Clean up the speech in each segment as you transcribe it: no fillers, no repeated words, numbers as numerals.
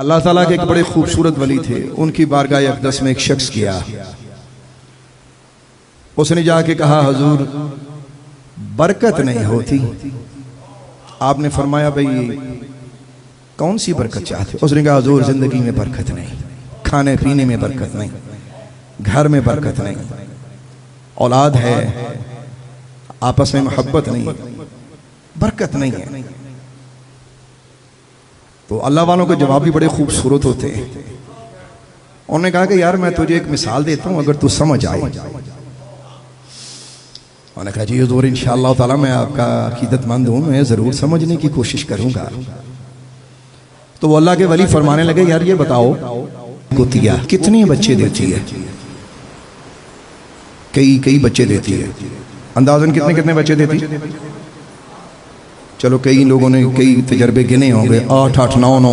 اللہ تعالیٰ کے ایک بڑے خوبصورت ولی تھے، ان کی بارگاہ اقدس میں ایک شخص گیا، اس نے جا کے کہا حضور برکت نہیں ہوتی۔ آپ نے فرمایا بھئی کون سی برکت چاہتے؟ اس نے کہا حضور زندگی میں برکت نہیں، کھانے پینے میں برکت نہیں، گھر میں برکت نہیں، اولاد ہے آپس میں محبت نہیں، برکت نہیں ہے۔ تو اللہ والوں کے جواب بھی بڑے خوبصورت ہوتے ہیں۔ انہوں نے کہا کہ یار میں تجھے ایک مثال دیتا ہوں اگر تو سمجھ آئے۔ انہوں نے کہا جی حضور انشاءاللہ تعالی میں آپ کا عقیدت مند ہوں، میں ضرور سمجھنے کی کوشش کروں گا۔ تو وہ اللہ کے ولی فرمانے لگے یار یہ بتاؤ کتیا کتنے بچے دیتی ہے؟ کئی بچے دیتی ہے، اندازاً کتنے بچے دیتی؟ چلو کئی لوگوں نے کئی تجربے گنے ہوں گے، 8 9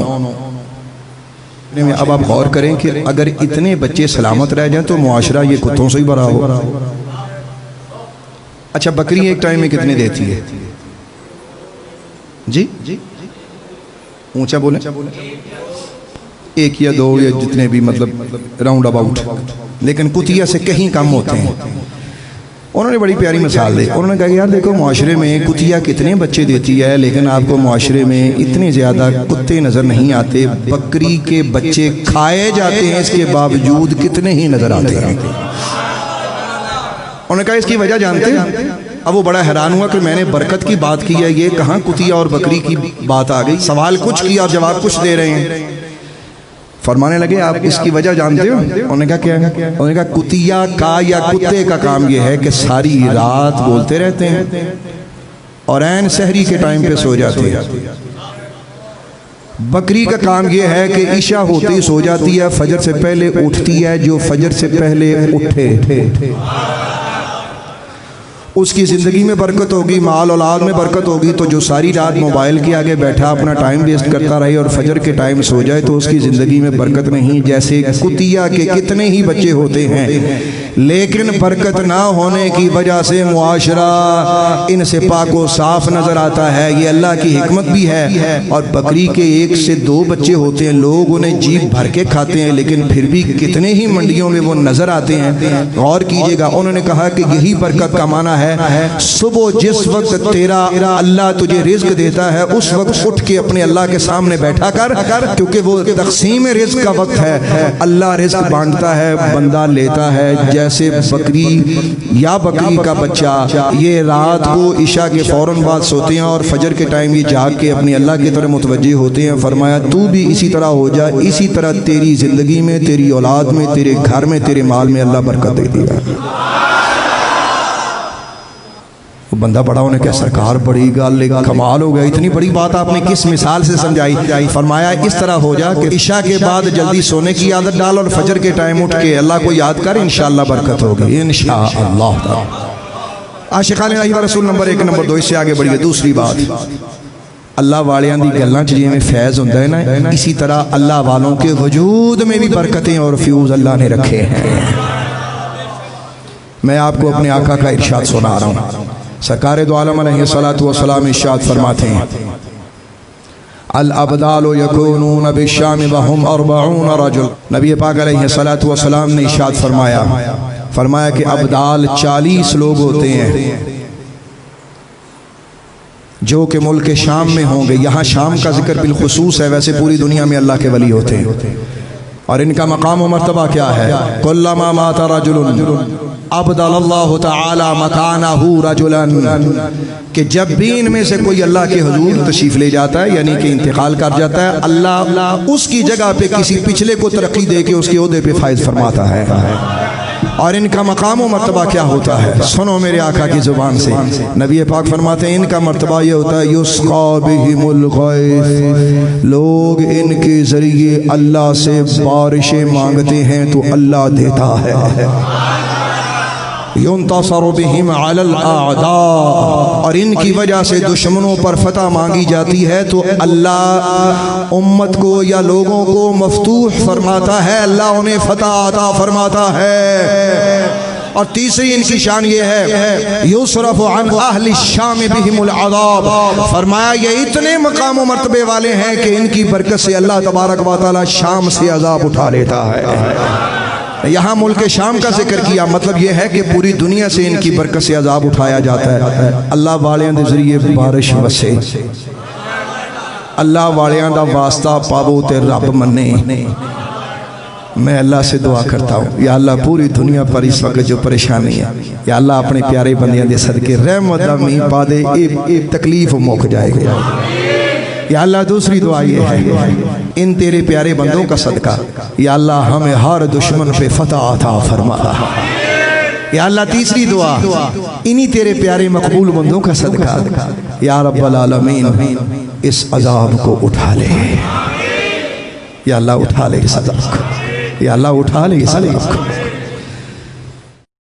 اب آپ غور کریں کہ اگر اتنے بچے سلامت رہ جائیں تو معاشرہ یہ کتوں سے ہی بھرا ہو۔ اچھا بکری ایک ٹائم میں کتنے دیتی ہے؟ جی اونچا بولیں، 1 یا 2 یا جتنے بھی مطلب راؤنڈ اباؤٹ، لیکن کتیا سے کہیں کم ہوتے ہیں۔ انہوں نے بڑی پیاری مثال دی، انہوں نے کہا کہ یار دیکھو معاشرے میں کتیا کتنے بچے دیتی ہے لیکن آپ کو معاشرے میں اتنے زیادہ کتے نظر نہیں آتے، بکری کے بچے کھائے جاتے ہیں اس کے باوجود کتنے ہی نظر آتے ہیں۔ انہوں نے کہا اس کی وجہ جانتے ہیں؟ اب وہ بڑا حیران ہوا کہ میں نے برکت کی بات کی ہے، یہ کہاں کتیا اور بکری کی بات آ گئی؟ سوال کچھ کیا اور جواب کچھ دے رہے ہیں۔ فرمانے لگے آپ اس کی وجہ جانتے ہو؟ انہوں نے کہا کیا؟ انہوں نے کہا کتیا کا یا کتے کا کام یہ ہے کہ ساری رات بولتے رہتے ہیں اور عین سحری کے ٹائم پہ سو جاتے ہیں۔ بکری کا کام یہ ہے کہ عشاء ہوتے ہی سو جاتی ہے، فجر سے پہلے اٹھتی ہے، جو فجر سے پہلے اٹھے اس کی زندگی میں برکت ہوگی، مال اولاد میں برکت ہوگی۔ تو جو ساری رات موبائل کے آگے بیٹھا اپنا ٹائم ویسٹ کرتا رہے اور فجر کے ٹائم سو جائے تو اس کی زندگی میں برکت نہیں۔ جیسے کتیا کے کتنے ہی بچے ہوتے ہیں لیکن برکت نہ ہونے کی وجہ سے معاشرہ ان سے پاک و صاف نظر آتا ہے، یہ اللہ کی حکمت بھی ہے۔ اور بکری کے 1 سے 2 بچے ہوتے ہیں، لوگ انہیں جیب بھر کے کھاتے ہیں لیکن پھر بھی کتنے ہی منڈیوں میں وہ نظر آتے ہیں۔ غور کیجئے گا، انہوں نے کہا کہ یہی برکت کا معنی ہے صبح جس وقت تیرا اللہ تجھے رزق دیتا ہے اس وقت اٹھ کے اپنے اللہ کے سامنے بیٹھا کر، کیونکہ وہ تقسیم رزق کا وقت ہے۔ اللہ رزق بانٹتا ہے، بندہ لیتا ہے۔ جیسے بکری یا بکری کا بچہ یہ رات کو عشاء کے فوراً بعد سوتے ہیں اور فجر کے ٹائم یہ جاگ کے اپنی اللہ کی طرف متوجہ ہوتے ہیں۔ فرمایا تو بھی اسی طرح ہو جا، اسی طرح تیری زندگی میں، تیری اولاد میں، تیرے گھر میں، تیرے مال میں اللہ برکت دے دیا۔ بندہ بڑا ہونے کہ سرکار بڑی گل کمال ہو گیا، اتنی بڑی بات آپ نے کس مثال سے سمجھائی؟ فرمایا اس طرح ہو جا کہ عشاء کے بعد جلدی سونے کی عادت ڈال اور فجر کے ٹائم اٹھ کے اللہ کو یاد کر، انشاءاللہ برکت ہوگی انشاءاللہ۔ عاشقان الہی و رسول نمبر 1 نمبر 2 اس سے آگے بڑھیے۔ دوسری بات، اللہ والیاں دی گلاں چ جویں فیض ہوندا ہے نا، اسی طرح اللہ والوں کے وجود میں بھی برکتیں اور فیوز اللہ نے رکھے ہیں۔ میں آپ کو اپنے آقا کا ارشاد سنا رہا ہوں۔ سرکار دو عالم علیہ الصلوۃ والسلام ارشاد فرماتے ہیں الابدال یکونون بالشام وهم 40 رجل۔ نبی پاک علیہ الصلوۃ والسلام نے ارشاد فرمایا کہ ابدال 40 لوگ ہوتے ہیں جو کہ ملک شام میں ہوں گے۔ یہاں شام کا ذکر بالخصوص ہے، ویسے پوری دنیا میں اللہ کے ولی ہوتے ہیں۔ اور ان کا مقام و مرتبہ کیا ہے؟ کلما مات رجل ابدل اللہ تعالی مکانہ رجلا، کہ جب بھی ان میں سے کوئی اللہ کے حضور تشریف لے جاتا ہے یعنی کہ انتقال کر جاتا ہے، اللہ اس کی جگہ پہ کسی پچھلے کو ترقی دے کے اس کے عہدے پہ فائز فرماتا ہے۔ اور ان کا مقام و مرتبہ کیا ہوتا ہے؟ سنو میرے آقا کی زبان سے، نبی پاک فرماتے ہیں ان کا مرتبہ یہ ہوتا ہے یسقا بہم الغیث، لوگ ان کے ذریعے اللہ سے بارشیں مانگتے ہیں تو اللہ دیتا ہے۔ ينتصر بهم على الاعداء، اور ان کی وجہ سے دشمنوں پر فتح مانگی جاتی ہے تو اللہ امت کو یا لوگوں کو مفتوح فرماتا ہے، اللہ انہیں فتح عطا فرماتا ہے۔ اور تیسری ان کی شان یہ ہے یصرف عن اہل الشام بہم العذاب، فرمایا یہ اتنے مقام و مرتبے والے ہیں کہ ان کی برکت سے اللہ تبارک و تعالی شام سے عذاب اٹھا لیتا ہے۔ یہاں ملک شام کا ذکر کیا، مطلب یہ ہے کہ پوری دنیا سے ان کی برکت سے عذاب اٹھایا جاتا ہے۔ اللہ والیاں دے ذریعے بارش وسے، اللہ والیاں دا واسطہ پاو تے رب منے۔ میں اللہ سے دعا کرتا ہوں یا اللہ پوری دنیا پر اس وقت جو پریشانی ہے یا اللہ اپنے پیارے بندیاں دے صدقے رحمت دا می پا دے، ایک تکلیف موک جائے گا یا اللہ۔ دوسری دعا یہ ہے ان تیرے پیارے بندوں کا صدقہ یا اللہ ہمیں ہر دشمن پہ فتح عطا فرما یا اللہ۔ تیسری دعا انہی تیرے پیارے مقبول بندوں کا صدقہ یا رب العالمین اس عذاب کو اٹھا لے یا اللہ، اٹھا لے اس عذاب کو یا اللہ، اٹھا لے اس عذاب کو۔